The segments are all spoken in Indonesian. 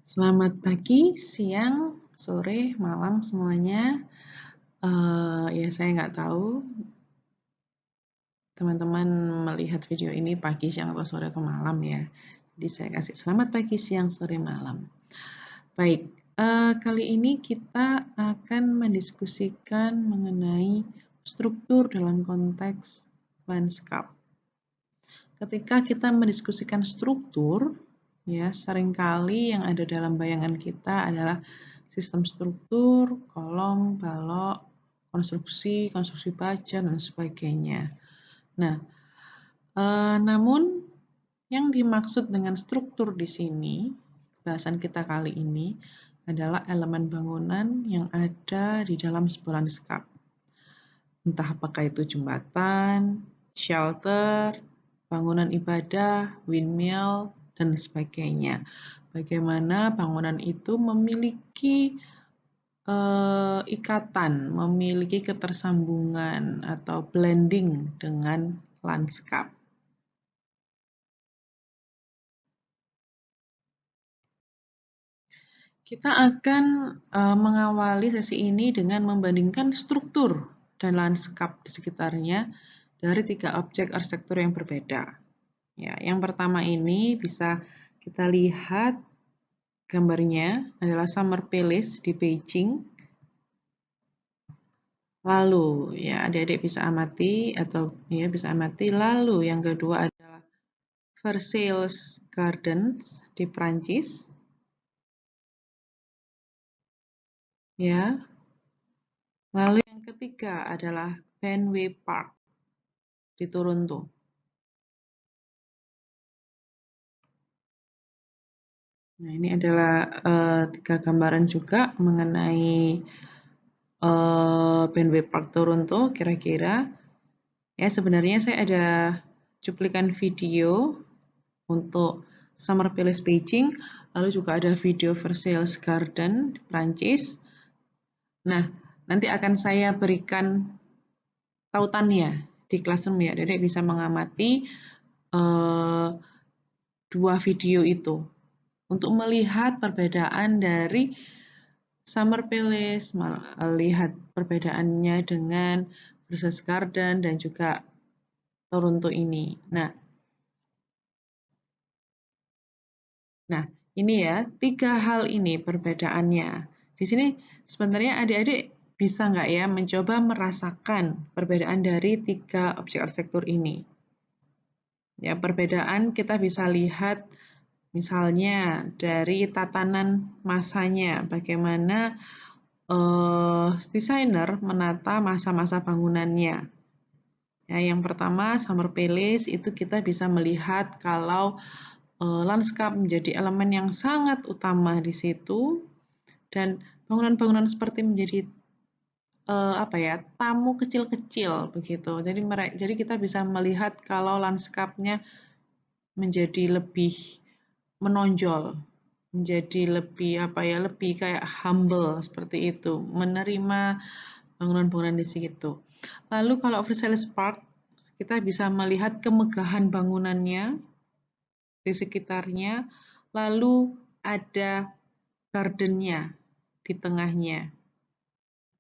Selamat pagi, siang, sore, malam semuanya. Ya saya nggak tahu teman-teman melihat video ini pagi, siang, atau sore, atau malam ya. Jadi saya kasih selamat pagi, siang, sore, malam. Baik, kali ini kita akan mendiskusikan mengenai struktur dalam konteks landscape. Ketika kita mendiskusikan struktur, ya seringkali yang ada dalam bayangan kita adalah sistem struktur, kolom, balok, konstruksi, konstruksi baja, dan sebagainya. Nah, namun yang dimaksud dengan struktur di sini, bahasan kita kali ini adalah elemen bangunan yang ada di dalam sebuah lanskap. Entah apakah itu jembatan, shelter, bangunan ibadah, windmill, dan sebagainya. Bagaimana bangunan itu memiliki ikatan, memiliki ketersambungan atau blending dengan lanskap. Kita akan mengawali sesi ini dengan membandingkan struktur dan lanskap di sekitarnya dari 3 objek arsitektur yang berbeda. Ya, yang pertama ini bisa kita lihat gambarnya adalah Summer Palace di Beijing. Lalu ya adik-adik bisa amati atau ya bisa amati. Lalu yang kedua adalah Versailles Gardens di Prancis. Ya. Lalu yang ketiga adalah Fenway Park di Toronto. Nah, ini adalah 3 gambaran juga mengenai Fenway Park Toronto kira-kira. Ya, sebenarnya saya ada cuplikan video untuk Summer Palace Beijing, lalu juga ada video Versailles Garden di Prancis. Nah, nanti akan saya berikan tautannya di Classroom ya, Dedek bisa mengamati dua video itu untuk melihat perbedaan dari Summer Palace, melihat perbedaannya dengan Versailles Garden dan juga Toronto ini. Nah, ini ya, 3 hal ini perbedaannya. Di sini sebenarnya adik-adik bisa nggak ya mencoba merasakan perbedaan dari 3 objek arsitektur ini. Ya, perbedaan kita bisa lihat misalnya dari tatanan masanya, bagaimana desainer menata masa-masa bangunannya. Ya, yang pertama, Summer Palace itu kita bisa melihat kalau lanskap menjadi elemen yang sangat utama di situ dan bangunan-bangunan seperti menjadi tamu kecil-kecil begitu. Jadi kita bisa melihat kalau lanskapnya menjadi lebih menonjol, menjadi lebih kayak humble seperti itu, menerima bangunan-bangunan di situ. Lalu kalau Versailles Park kita bisa melihat kemegahan bangunannya di sekitarnya, lalu ada gardennya di tengahnya.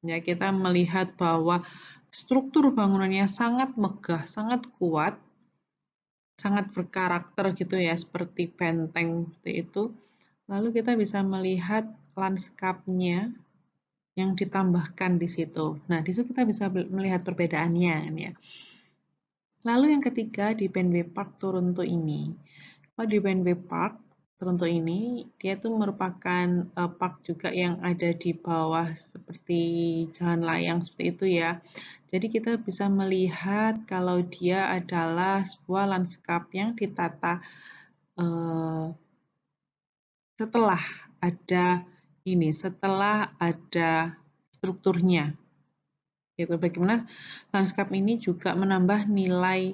Ya, kita melihat bahwa struktur bangunannya sangat megah, sangat kuat, sangat berkarakter gitu ya, seperti benteng seperti itu. Lalu kita bisa melihat lanskapnya yang ditambahkan di situ. Nah, di situ kita bisa melihat perbedaannya ya. Lalu yang ketiga di Fenway Park Toronto ini. Kalau di Fenway Park Toronto ini, dia tuh merupakan park juga yang ada di bawah seperti jalan layang seperti itu ya. Jadi kita bisa melihat kalau dia adalah sebuah lanskap yang ditata setelah ada strukturnya. Gitu. Bagaimana lanskap ini juga menambah nilai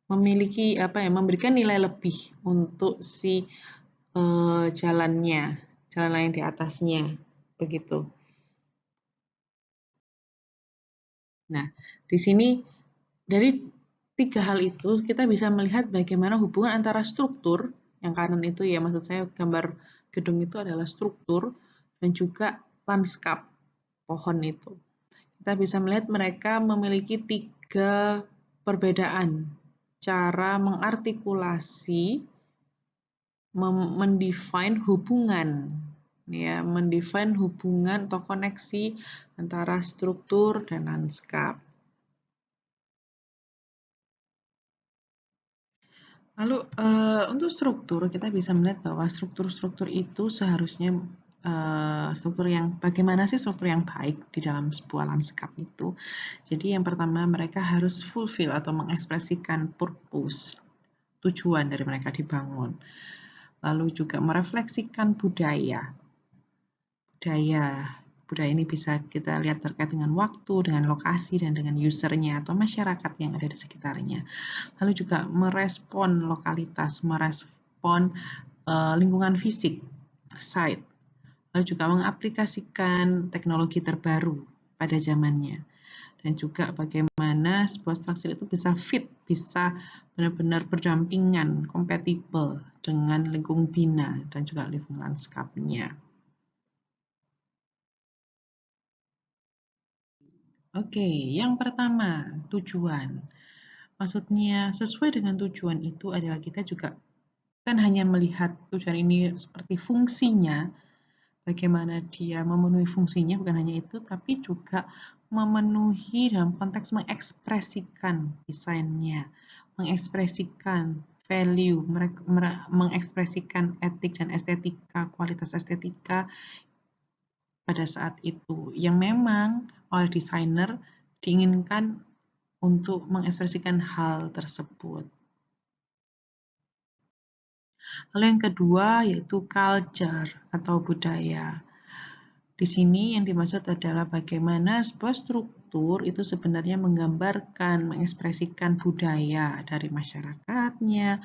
memberikan nilai lebih untuk si jalannya, jalan layang di atasnya, begitu. Nah, di sini dari 3 hal itu kita bisa melihat bagaimana hubungan antara struktur Yang kanan itu ya maksud saya gambar gedung itu adalah struktur dan juga lanskap pohon itu. Kita bisa melihat mereka memiliki 3 perbedaan cara mengartikulasi, mendefine hubungan, ya, mendefine hubungan atau koneksi antara struktur dan lanskap. Lalu untuk struktur kita bisa melihat bahwa struktur-struktur itu seharusnya struktur yang bagaimana sih struktur yang baik di dalam sebuah lanskap itu. Jadi yang pertama mereka harus fulfill atau mengekspresikan purpose, tujuan dari mereka dibangun. Lalu juga merefleksikan budaya. Budaya ini bisa kita lihat terkait dengan waktu, dengan lokasi, dan dengan usernya atau masyarakat yang ada di sekitarnya. Lalu juga merespon lokalitas, merespon lingkungan fisik, site. Lalu juga mengaplikasikan teknologi terbaru pada zamannya. Dan juga bagaimana sebuah struktur itu bisa fit, bisa benar-benar berdampingan, kompatibel dengan lingkungan bina dan juga lingkungan lanskapnya. Oke, yang pertama, tujuan. Maksudnya, sesuai dengan tujuan itu adalah kita juga bukan hanya melihat tujuan ini seperti fungsinya, bagaimana dia memenuhi fungsinya, bukan hanya itu, tapi juga memenuhi dalam konteks mengekspresikan desainnya, mengekspresikan value, mengekspresikan etik dan estetika, kualitas estetika pada saat itu, yang memang oleh desainer diinginkan untuk mengekspresikan hal tersebut. Lalu yang kedua yaitu culture atau budaya. Di sini yang dimaksud adalah bagaimana sebuah struktur itu sebenarnya menggambarkan, mengekspresikan budaya dari masyarakatnya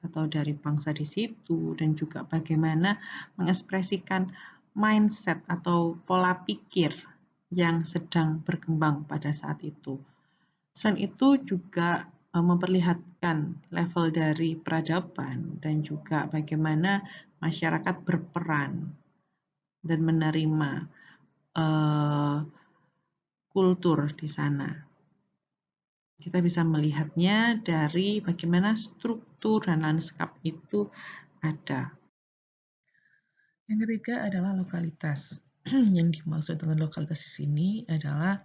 atau dari bangsa di situ, dan juga bagaimana mengekspresikan mindset atau pola pikir yang sedang berkembang pada saat itu. Selain itu juga memperlihatkan level dari peradaban dan juga bagaimana masyarakat berperan dan menerima kultur di sana. Kita bisa melihatnya dari bagaimana struktur dan lanskap itu ada. Yang ketiga adalah lokalitas. Yang dimaksud dengan lokalitas di sini adalah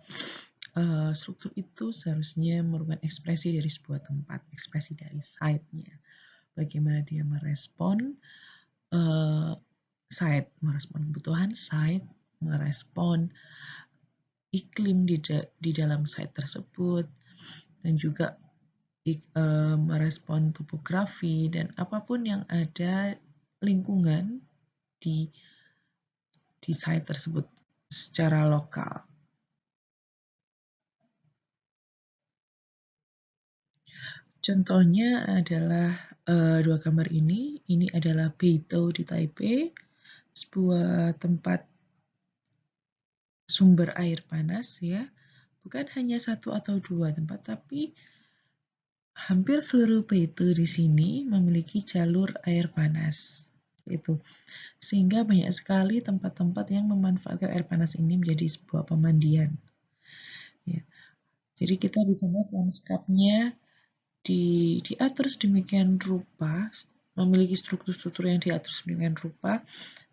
struktur itu seharusnya merupakan ekspresi dari sebuah tempat, ekspresi dari site-nya. Bagaimana dia merespon site, merespon kebutuhan site, merespon iklim di dalam site tersebut, dan juga merespon topografi dan apapun yang ada lingkungan di site tersebut secara lokal. Contohnya adalah dua gambar ini. Ini adalah Beitou di Taipei, sebuah tempat sumber air panas ya. Bukan hanya satu atau dua tempat, tapi hampir seluruh Beitou di sini memiliki jalur air panas. Itu. Sehingga banyak sekali tempat-tempat yang memanfaatkan air panas ini menjadi sebuah pemandian. Ya. Jadi kita bisa melihat lanskapnya diatur sedemikian rupa, memiliki struktur-struktur yang diatur sedemikian rupa,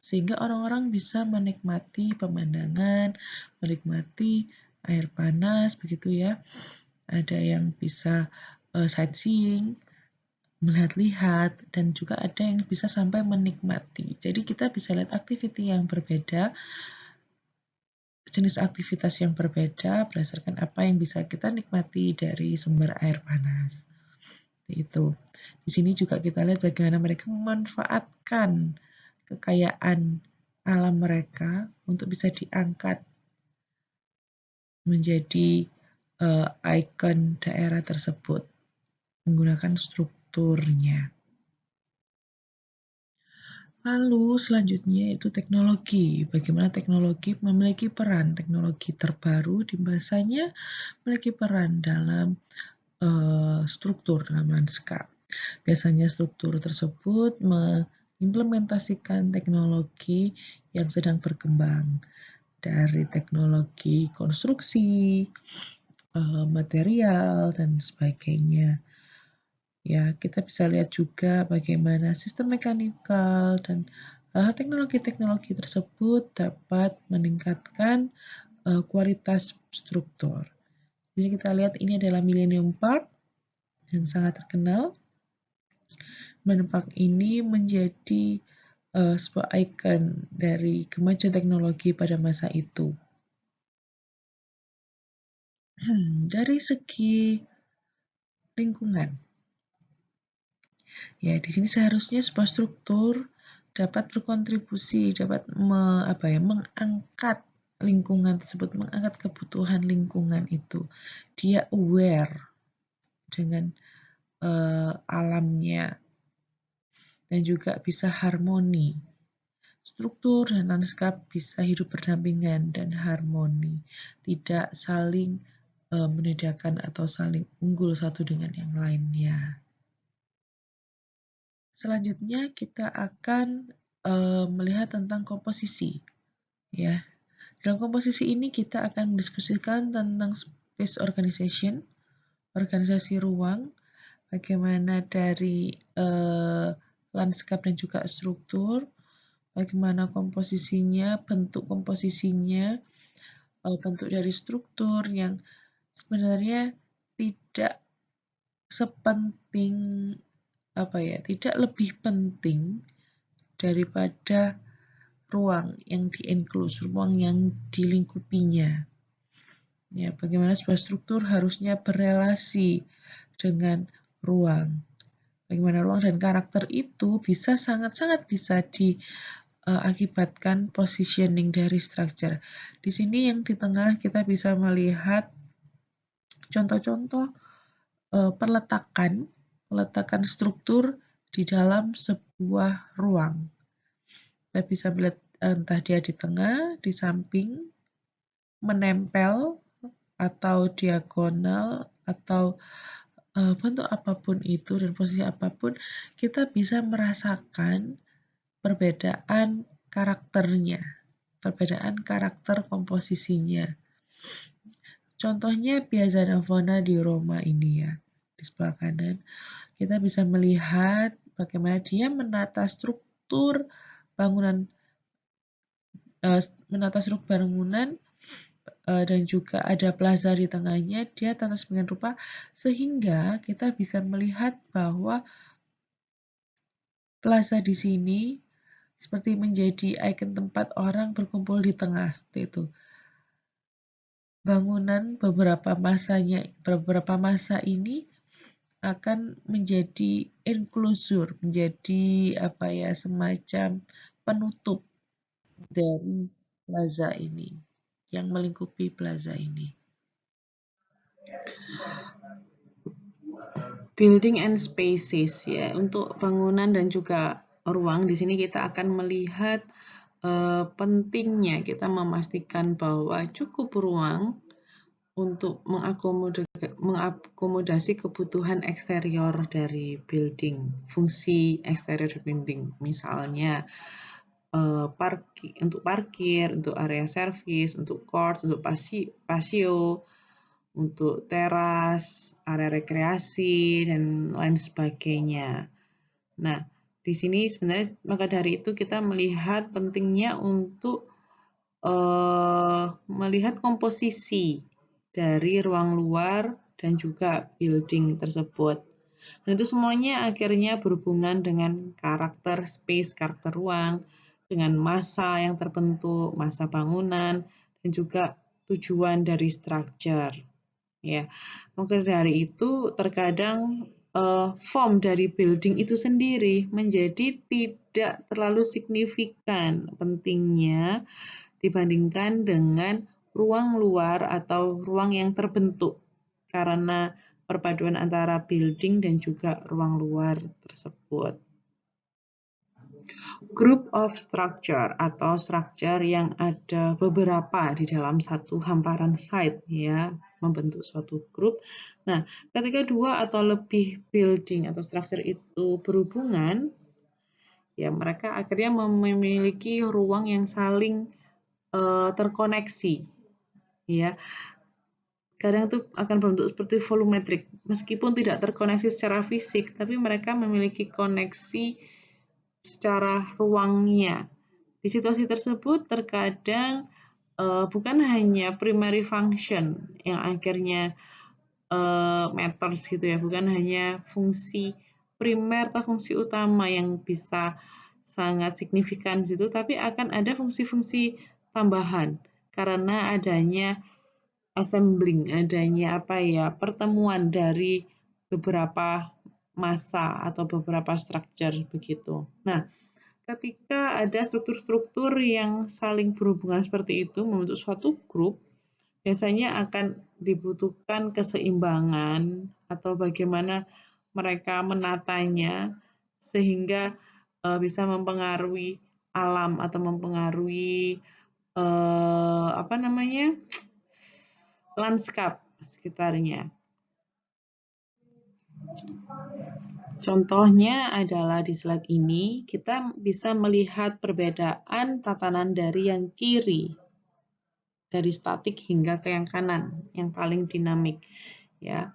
sehingga orang-orang bisa menikmati pemandangan, menikmati air panas, begitu ya. Ada yang bisa sightseeing, melihat-lihat, dan juga ada yang bisa sampai menikmati. Jadi kita bisa lihat aktiviti yang berbeda, jenis aktivitas yang berbeda berdasarkan apa yang bisa kita nikmati dari sumber air panas. Itu. Di sini juga kita lihat bagaimana mereka memanfaatkan kekayaan alam mereka untuk bisa diangkat menjadi ikon daerah tersebut menggunakan strukturnya. Lalu selanjutnya itu teknologi. Bagaimana teknologi memiliki peran, teknologi terbaru di masanya memiliki peran dalam struktur, dalam lanskap. Biasanya struktur tersebut mengimplementasikan teknologi yang sedang berkembang, dari teknologi konstruksi, material, dan sebagainya. Ya, kita bisa lihat juga bagaimana sistem mekanikal dan teknologi-teknologi tersebut dapat meningkatkan kualitas struktur. Jadi kita lihat ini adalah Millennium Park yang sangat terkenal. Millennium Park ini menjadi sebuah ikon dari kemajuan teknologi pada masa itu. Dari segi lingkungan, ya di sini seharusnya sebuah struktur dapat berkontribusi, dapat mengangkat lingkungan tersebut, mengangkat kebutuhan lingkungan itu. Dia aware dengan alamnya dan juga bisa harmoni. Struktur dan lanskap bisa hidup berdampingan dan harmoni, tidak saling membedakan atau saling unggul satu dengan yang lainnya. Selanjutnya kita akan melihat tentang komposisi. Ya, dalam komposisi ini kita akan mendiskusikan tentang space organization, organisasi ruang, bagaimana dari lanskap dan juga struktur, bagaimana komposisinya, bentuk komposisinya, bentuk dari struktur yang sebenarnya tidak sepenting tidak lebih penting daripada ruang yang di-enclose, ruang yang dilingkupinya. Ya, bagaimana sebuah struktur harusnya berelasi dengan ruang. Bagaimana ruang dan karakter itu bisa sangat-sangat bisa diakibatkan positioning dari structure. Di sini yang di tengah kita bisa melihat contoh-contoh peletakan struktur di dalam sebuah ruang. Kita bisa melihat entah dia di tengah, di samping, menempel, atau diagonal, atau bentuk apapun itu dan posisi apapun, kita bisa merasakan perbedaan karakternya, perbedaan karakter komposisinya. Contohnya Piazza Navona di Roma ini ya, di sebelah kanan. Kita bisa melihat bagaimana dia menata struktur bangunan, dan juga ada plaza di tengahnya. Dia tata sedemikian rupa sehingga kita bisa melihat bahwa plaza di sini seperti menjadi ikon tempat orang berkumpul di tengah, itu. Bangunan beberapa masa ini akan menjadi enclosure, menjadi semacam penutup dari plaza ini, yang melingkupi plaza ini. Building and spaces ya, untuk bangunan dan juga ruang di sini kita akan melihat pentingnya kita memastikan bahwa cukup ruang untuk mengakomodasi kebutuhan eksterior dari building, fungsi eksterior building, misalnya untuk parkir, untuk area service, untuk court, untuk patio, untuk teras, area rekreasi, dan lain sebagainya. Nah, di sini sebenarnya maka dari itu kita melihat pentingnya untuk melihat komposisi dari ruang luar dan juga building tersebut. Dan itu semuanya akhirnya berhubungan dengan karakter space, karakter ruang, dengan massa yang terbentuk, massa bangunan, dan juga tujuan dari structure. Ya, maka dari itu terkadang form dari building itu sendiri menjadi tidak terlalu signifikan pentingnya dibandingkan dengan ruang luar atau ruang yang terbentuk karena perpaduan antara building dan juga ruang luar tersebut. Group of structure atau structure yang ada beberapa di dalam satu hamparan site ya, membentuk suatu grup. Nah, ketika dua atau lebih building atau structure itu berhubungan, ya mereka akhirnya memiliki ruang yang saling terkoneksi, ya. Kadang itu akan berbentuk seperti volumetrik, meskipun tidak terkoneksi secara fisik, tapi mereka memiliki koneksi secara ruangnya. Di situasi tersebut terkadang bukan hanya primary function yang akhirnya matters gitu ya, bukan hanya fungsi primer atau fungsi utama yang bisa sangat signifikan situ, tapi akan ada fungsi-fungsi tambahan karena adanya assembling, adanya pertemuan dari beberapa massa atau beberapa structure begitu. Nah, ketika ada struktur-struktur yang saling berhubungan seperti itu membentuk suatu grup, biasanya akan dibutuhkan keseimbangan atau bagaimana mereka menatanya sehingga bisa mempengaruhi alam atau mempengaruhi lanskap sekitarnya. Contohnya adalah di slide ini, kita bisa melihat perbedaan tatanan dari yang kiri, dari statik hingga ke yang kanan, yang paling dinamik. Ya,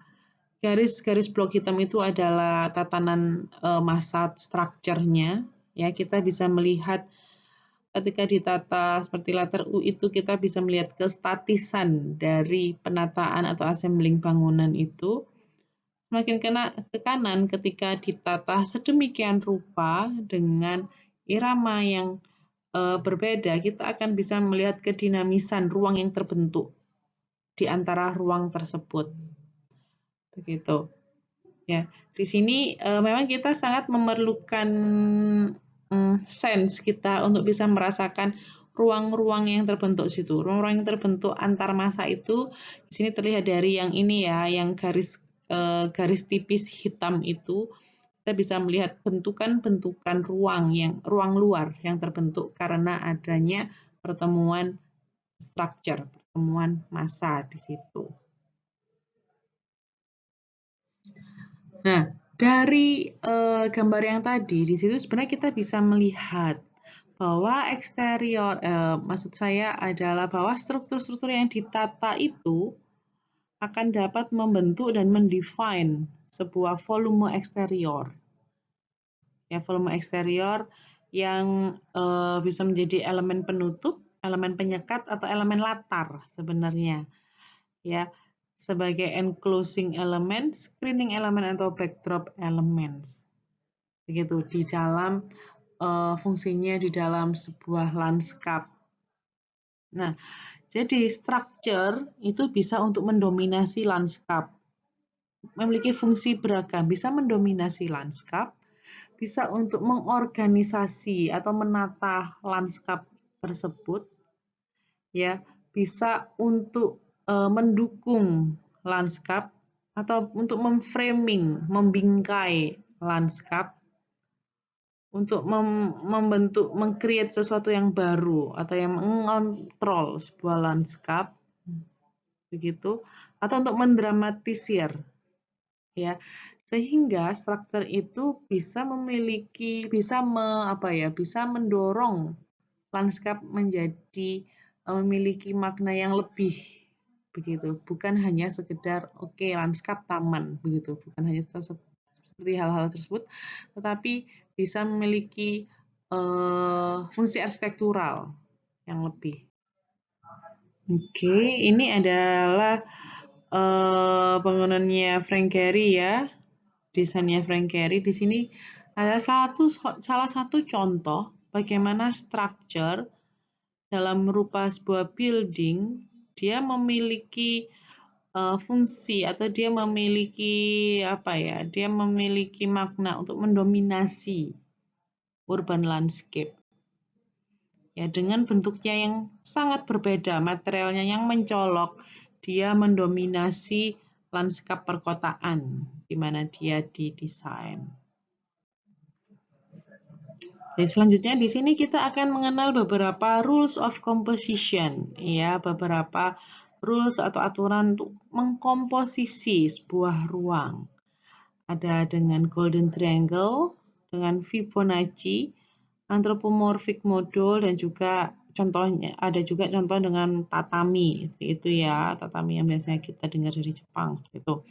garis-garis blok hitam itu adalah tatanan massa structure-nya. Ya, kita bisa melihat ketika ditata seperti letter U itu kita bisa melihat kestatisan dari penataan atau assembling bangunan itu. Semakin ke kanan ketika ditata sedemikian rupa dengan irama yang berbeda, kita akan bisa melihat kedinamisan ruang yang terbentuk di antara ruang tersebut. Begitu. Ya, di sini memang kita sangat memerlukan sense kita untuk bisa merasakan ruang-ruang yang terbentuk situ. Ruang-ruang yang terbentuk antar massa itu di sini terlihat dari yang ini ya, yang garis tipis hitam itu. Kita bisa melihat bentukan-bentukan ruang luar yang terbentuk karena adanya pertemuan structure, pertemuan massa di situ. Nah, dari gambar yang tadi, di situ sebenarnya kita bisa melihat bahwa eksterior, maksud saya adalah bahwa struktur-struktur yang ditata itu akan dapat membentuk dan mendefine sebuah volume eksterior. Ya, volume eksterior yang bisa menjadi elemen penutup, elemen penyekat, atau elemen latar sebenarnya. Ya, sebagai enclosing element, screening element, atau backdrop elements. Begitu, di dalam fungsinya di dalam sebuah lanskap. Nah, jadi structure itu bisa untuk mendominasi lanskap. Memiliki fungsi beragam, bisa mendominasi lanskap, bisa untuk mengorganisasi atau menata lanskap tersebut, ya, bisa untuk mendukung lanskap atau untuk memframing, membingkai lanskap, untuk membentuk, meng-create sesuatu yang baru atau yang mengontrol sebuah lanskap, begitu, atau untuk mendramatisir, ya, sehingga struktur itu bisa bisa mendorong lanskap menjadi memiliki makna yang lebih, begitu, bukan hanya sekedar lanskap taman, begitu, bukan hanya seperti hal-hal tersebut, tetapi bisa memiliki fungsi arsitektural yang lebih. Ini adalah bangunannya Frank Gehry ya, desainnya Frank Gehry. Di sini ada salah satu contoh bagaimana structure dalam rupa sebuah building dia memiliki fungsi atau dia memiliki dia memiliki makna untuk mendominasi urban landscape. Ya, dengan bentuknya yang sangat berbeda, materialnya yang mencolok, dia mendominasi lanskap perkotaan di mana dia didesain. Selanjutnya di sini kita akan mengenal beberapa rules of composition, ya, beberapa rules atau aturan untuk mengkomposisi sebuah ruang. Ada dengan Golden Triangle, dengan Fibonacci, anthropomorphic model, dan juga contohnya ada juga contoh dengan tatami, itu ya, tatami yang biasanya kita dengar dari Jepang gitu.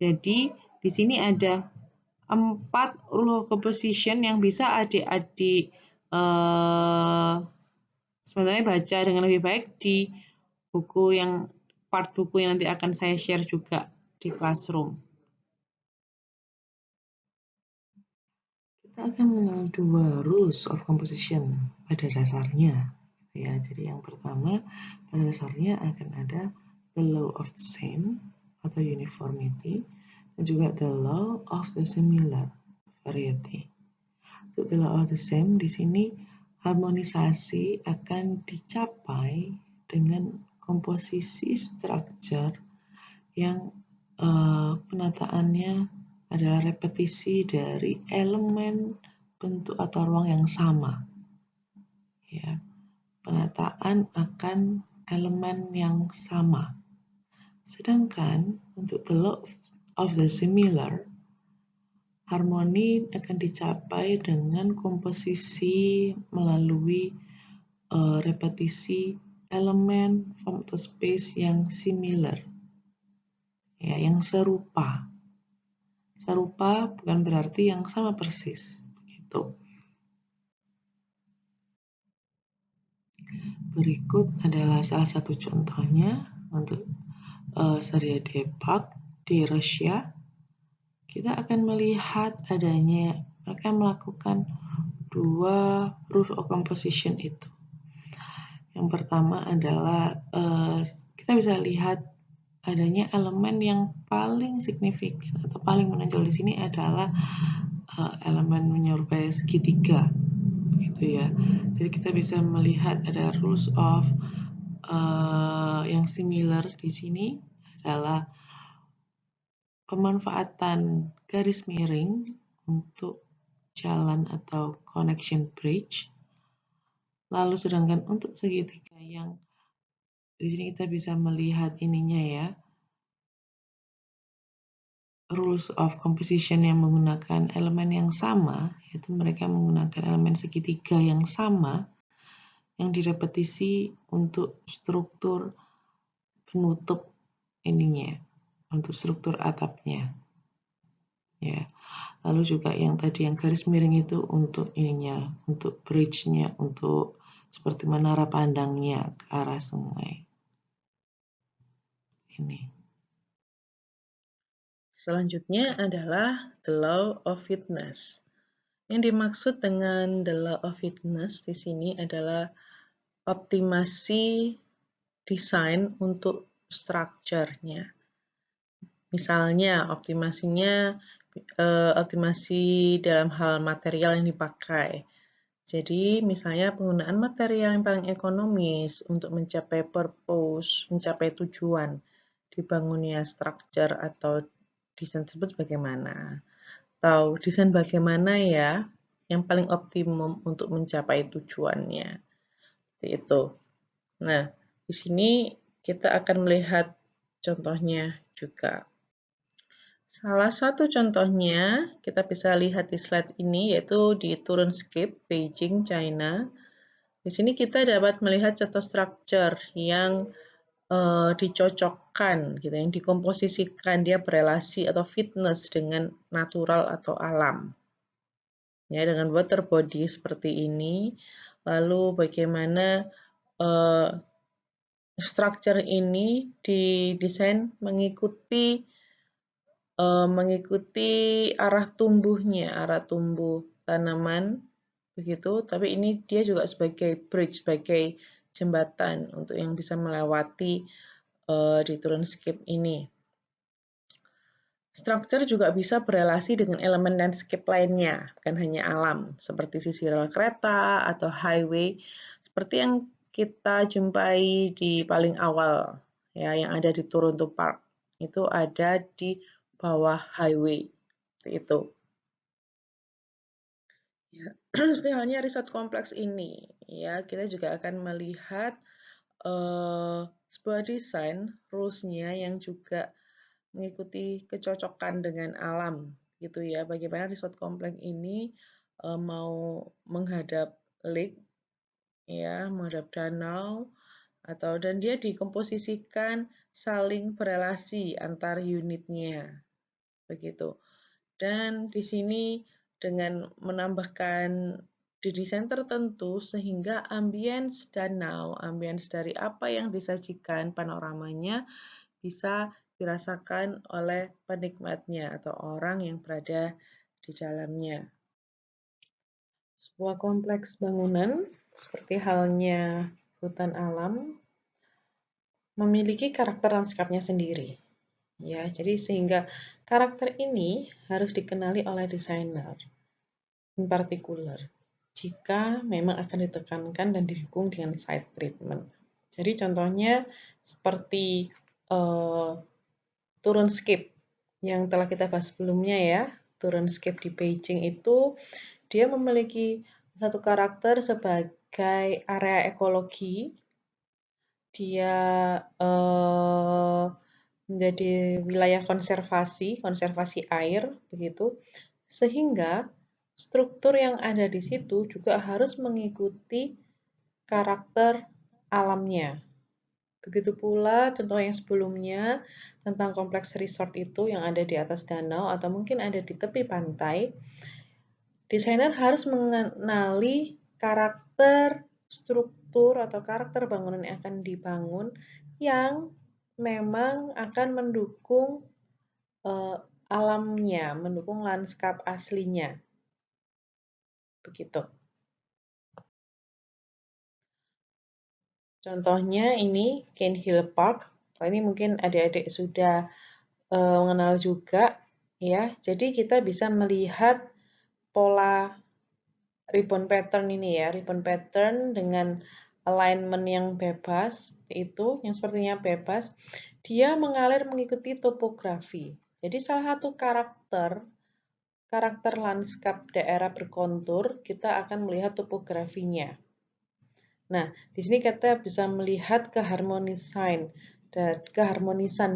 Jadi di sini ada 4 rule of composition yang bisa adik-adik sebenarnya baca dengan lebih baik di buku yang part buku yang nanti akan saya share juga di classroom. Kita akan mengenal 2 rules of composition pada dasarnya. Ya, jadi yang pertama pada dasarnya akan ada the law of the same atau uniformity dan juga the law of the similar variety. Untuk the law of the same di sini harmonisasi akan dicapai dengan komposisi structure yang penataannya adalah repetisi dari elemen bentuk atau ruang yang sama. Ya, penataan akan elemen yang sama. Sedangkan untuk the law of the similar, harmoni akan dicapai dengan komposisi melalui repetisi elemen, form atau space yang similar, ya, yang serupa. Serupa bukan berarti yang sama persis, begitu. Berikut adalah salah satu contohnya untuk Serie D Park di Rusia. Kita akan melihat adanya mereka melakukan 2 rules of composition itu. Yang pertama adalah kita bisa lihat adanya elemen yang paling signifikan atau paling menonjol di sini adalah elemen menyerupai segitiga, gitu ya. Jadi kita bisa melihat ada rules of yang similar di sini adalah pemanfaatan garis miring untuk jalan atau connection bridge. Lalu sedangkan untuk segitiga yang di sini kita bisa melihat ininya ya, rules of composition yang menggunakan elemen yang sama, yaitu mereka menggunakan elemen segitiga yang sama yang direpetisi untuk struktur penutup ininya, untuk struktur atapnya. Ya. Lalu juga yang tadi yang garis miring itu untuk ininya, untuk bridge-nya, untuk seperti menara pandangnya ke arah sungai. Ini. Selanjutnya adalah the law of fitness. Yang dimaksud dengan the law of fitness di sini adalah optimasi desain untuk strukturnya. Misalnya optimasi dalam hal material yang dipakai. Jadi misalnya penggunaan material yang paling ekonomis untuk mencapai purpose, mencapai tujuan dibangunnya structure atau desain tersebut bagaimana. Atau desain bagaimana ya yang paling optimum untuk mencapai tujuannya. Seperti itu. Nah, di sini kita akan melihat contohnya juga. Salah satu contohnya kita bisa lihat di slide ini yaitu di Turenscape, Beijing, China. Di sini kita dapat melihat contoh structure yang dicocokkan, gitu, yang dikomposisikan, dia berelasi atau fitness dengan natural atau alam. Ya, dengan water body seperti ini. Lalu bagaimana structure ini didesain mengikuti arah tumbuhnya, arah tumbuh tanaman, begitu. Tapi ini dia juga sebagai bridge, sebagai jembatan untuk yang bisa melewati di Turenscape ini. Struktur juga bisa berelasi dengan elemen landscape lainnya, bukan hanya alam, seperti sisi rel kereta atau highway, seperti yang kita jumpai di paling awal, ya, yang ada di Toronto Park. Itu ada di bawah highway, seperti itu. Ya, seperti halnya resort kompleks ini, ya, kita juga akan melihat sebuah desain rules-nya yang juga mengikuti kecocokan dengan alam gitu ya. Bagaimana resort kompleks ini mau menghadap lake ya, menghadap danau dan dia dikomposisikan saling berelasi antar unitnya begitu. Dan di sini dengan menambahkan di desain tertentu sehingga ambience danau, ambience dari apa yang disajikan panoramanya bisa dirasakan oleh penikmatnya atau orang yang berada di dalamnya. Sebuah kompleks bangunan seperti halnya hutan alam memiliki karakter lanskapnya sendiri. Ya, jadi sehingga karakter ini harus dikenali oleh desainer in particular jika memang akan ditekankan dan didukung dengan site treatment. Jadi contohnya seperti Turenscape yang telah kita bahas sebelumnya ya. Turenscape di Beijing itu dia memiliki satu karakter sebagai area ekologi. Dia menjadi wilayah konservasi air begitu. Sehingga struktur yang ada di situ juga harus mengikuti karakter alamnya. Begitu pula contoh yang sebelumnya tentang kompleks resort itu yang ada di atas danau atau mungkin ada di tepi pantai. Desainer harus mengenali karakter, struktur, atau karakter bangunan yang akan dibangun yang memang akan mendukung alamnya, mendukung lanskap aslinya. Begitu. Contohnya ini Cairnhill Park. Ini mungkin adik-adik sudah mengenal juga ya. Jadi kita bisa melihat pola ribbon pattern ini ya, ribbon pattern dengan alignment yang bebas itu, yang sepertinya bebas, dia mengalir mengikuti topografi. Jadi salah satu karakter lanskap daerah berkontur, kita akan melihat topografinya. Nah, di sini kita bisa melihat keharmonisan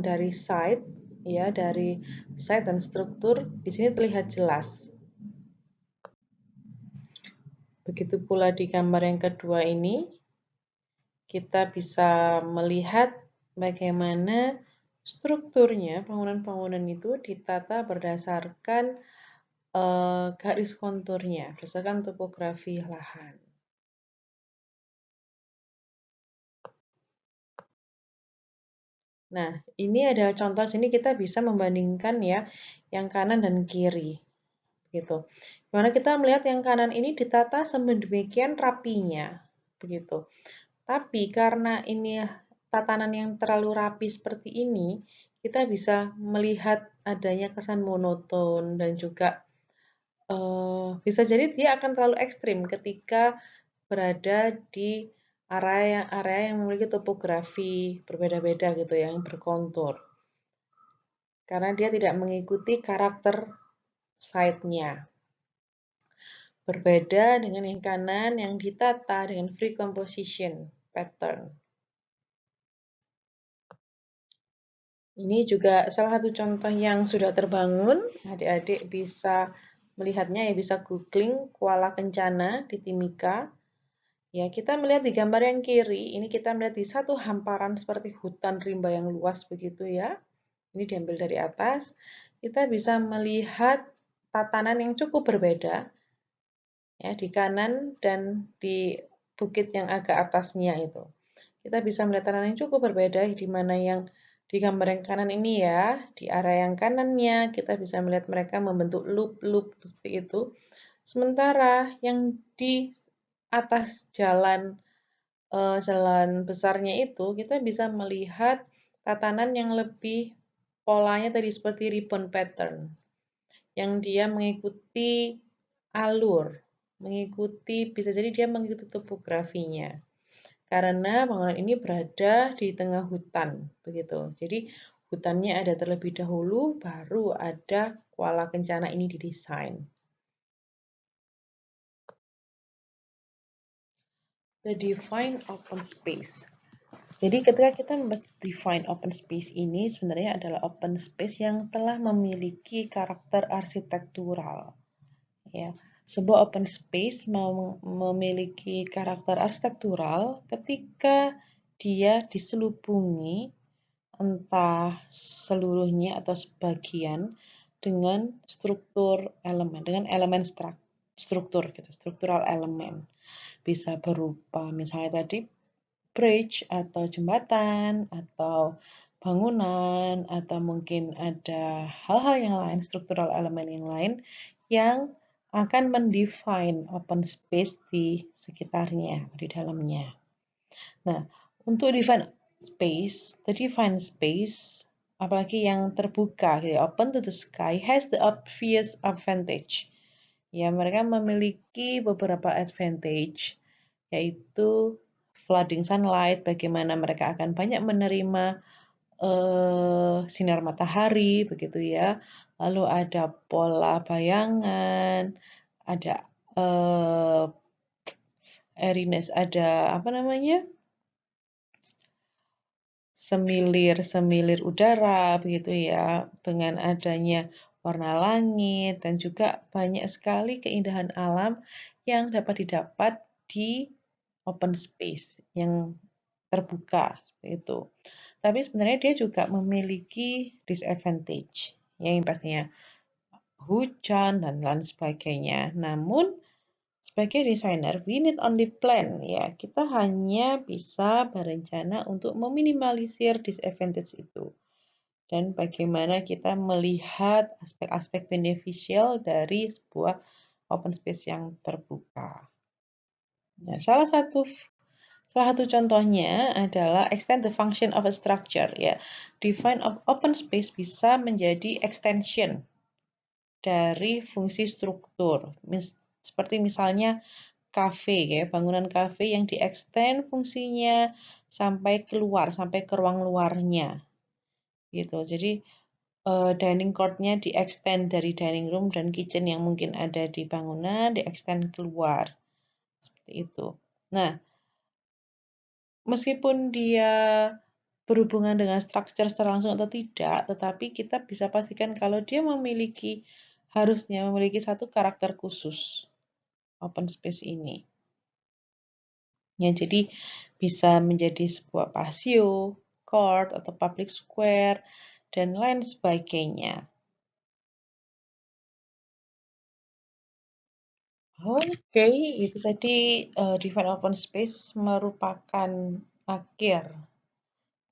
dari site ya, dari site dan struktur di sini terlihat jelas. Begitu pula di gambar yang kedua ini, kita bisa melihat bagaimana strukturnya bangunan-bangunan itu ditata berdasarkan garis konturnya, berdasarkan topografi lahan. Nah, ini adalah contoh sini kita bisa membandingkan ya yang kanan dan kiri. Gitu. Dimana kita melihat yang kanan ini ditata sedemikian rapinya, begitu. Tapi karena ini tatanan yang terlalu rapi seperti ini, kita bisa melihat adanya kesan monoton dan juga bisa jadi dia akan terlalu ekstrim ketika berada di area yang memiliki topografi berbeda-beda gitu, yang berkontur. Karena dia tidak mengikuti karakter site-nya. Berbeda dengan yang kanan yang ditata dengan free composition pattern. Ini juga salah satu contoh yang sudah terbangun. Adik-adik bisa melihatnya ya, bisa googling Kuala Kencana di Timika. Ya, kita melihat di gambar yang kiri, ini kita melihat di satu hamparan seperti hutan rimba yang luas begitu ya. Ini diambil dari atas. Kita bisa melihat tatanan yang cukup berbeda ya, di kanan dan di bukit yang agak atasnya itu. Kita bisa melihat tatanan yang cukup berbeda, di mana yang di gambar yang kanan ini ya, di area yang kanannya kita bisa melihat mereka membentuk loop-loop seperti itu. Sementara yang di atas jalan besarnya itu kita bisa melihat tatanan yang lebih polanya tadi seperti ribbon pattern yang dia mengikuti alur, bisa jadi dia mengikuti topografinya. Karena bangunan ini berada di tengah hutan, begitu. Jadi hutannya ada terlebih dahulu, baru ada Kuala Kencana ini didesain. The defined open space. Jadi ketika kita define open space ini sebenarnya adalah open space yang telah memiliki karakter arsitektural. Ya, sebuah open space memiliki karakter arsitektural ketika dia diselubungi entah seluruhnya atau sebagian dengan struktur elemen, dengan elemen struktur gitu, struktural elemen. Bisa berupa misalnya tadi bridge atau jembatan atau bangunan atau mungkin ada hal-hal yang lain, struktural elemen yang lain yang akan mendefine open space di sekitarnya, di dalamnya. Nah, untuk define space, apalagi yang terbuka, open to the sky, has the obvious advantage. Ya, mereka memiliki beberapa advantage, yaitu flooding sunlight, bagaimana mereka akan banyak menerima sinar matahari, begitu ya. Lalu ada pola bayangan, ada airiness, ada apa namanya? Semilir-semilir udara, begitu ya, dengan adanya warna langit dan juga banyak sekali keindahan alam yang dapat didapat di open space yang terbuka seperti itu. Tapi sebenarnya dia juga memiliki disadvantage, ya, yang pastinya hujan dan lain sebagainya. Namun sebagai desainer, we need only plan, ya. Kita hanya bisa berencana untuk meminimalisir disadvantage itu. Dan bagaimana kita melihat aspek-aspek beneficial dari sebuah open space yang terbuka. Nah, salah satu contohnya adalah extend the function of a structure, ya. Define of open space bisa menjadi extension dari fungsi struktur. Seperti misalnya kafe, ya, bangunan kafe yang diextend fungsinya sampai keluar, sampai ke ruang luarnya. Gitu. Jadi dining court-nya diextend dari dining room dan kitchen yang mungkin ada di bangunan, diextend keluar. Seperti itu. Nah, meskipun dia berhubungan dengan struktur secara langsung atau tidak, tetapi kita bisa pastikan kalau dia harusnya memiliki satu karakter khusus open space ini. Ya, jadi bisa menjadi sebuah patio, court, atau public square, dan lain sebagainya. Oke, itu tadi define open space merupakan akhir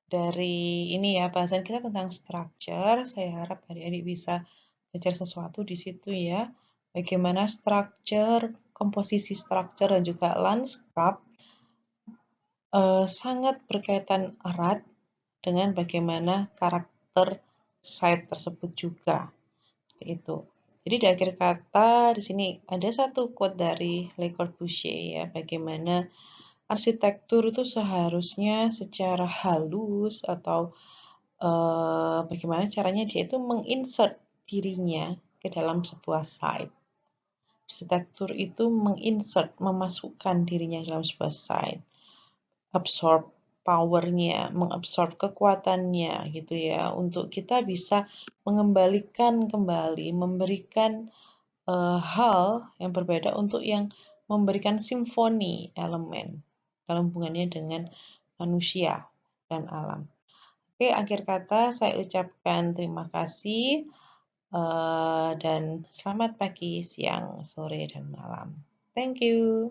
dari ini ya bahasan kita tentang structure. Saya harap adik-adik bisa belajar sesuatu di situ ya. Bagaimana structure, komposisi structure dan juga landscape sangat berkaitan erat dengan bagaimana karakter site tersebut juga. Seperti itu. Jadi di akhir kata di sini ada satu quote dari Le Corbusier ya, bagaimana arsitektur itu seharusnya secara halus atau bagaimana caranya dia itu menginsert dirinya ke dalam sebuah site. Arsitektur itu menginsert, memasukkan dirinya dalam sebuah site. Absorb powernya, mengabsorb kekuatannya gitu ya, untuk kita bisa mengembalikan kembali, memberikan hal yang berbeda untuk yang memberikan simfoni elemen dalam hubungannya dengan manusia dan alam. Oke, akhir kata saya ucapkan terima kasih dan selamat pagi, siang, sore, dan malam. Thank you.